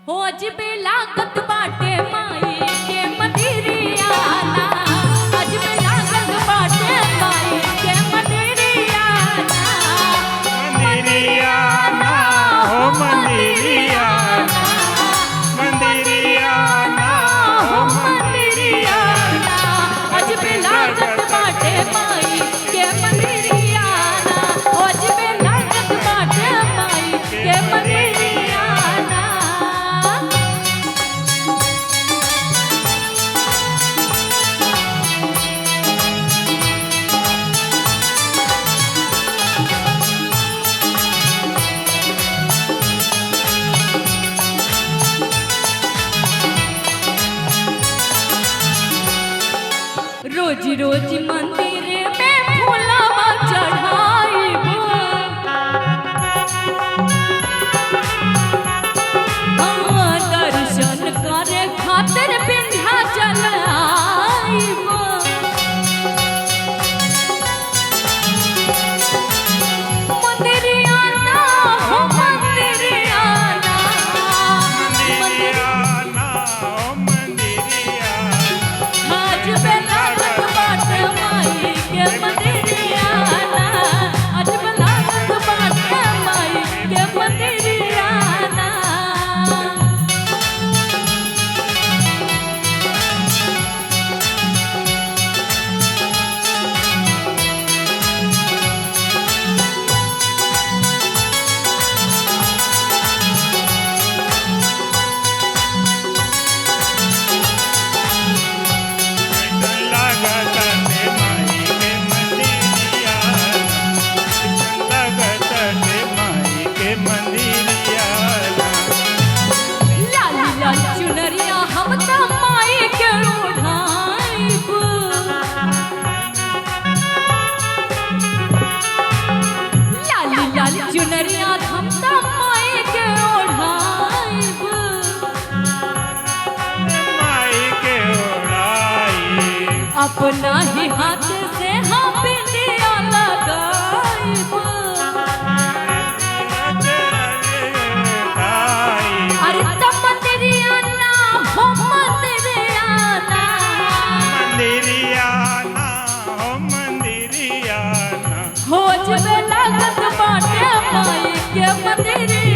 अजबे लागत बाटे माई के मंदिरियाना, अजबे लागत बाटे माई के मंदिरियाना, मंदिरियाना हो मंदिरियाना, मंदिरियाना हो मंदिरियाना, अजबे लागत बाटे माई के मंदिरियाना, अजबे लागत बाटे माई के मंदिरियाना। रोज रोज मंदिर में फूलवा चढ़ाइबो, दर्शन करे खातिर विंध्याचल आइबो। मंदिरियाना हो मंदिरियाना, मंदिरियाना हो मंदिरियाना, अजबे लागत बाटे माई के मंदिरियाना, अजबे लागत बाटे माई के मंदिरियाना। लागत ते माई के मंदिरियाना, लागत ते माई के मंदिरियाना, लाली लाल चुनरिया हम त माई के ओढ़ाइब, लाली लाल चुनरिया हम त माई के ओढ़ाइब। माई के ओढ़ाई अपना ही हाथ से हम बिंदिया लगाइब, अरे त मंदिरियाना हो मंदिरियाना, मंदिरियाना हो मंदिरियाना, हो जबे लागत बाटे माई के मंदिरियाना।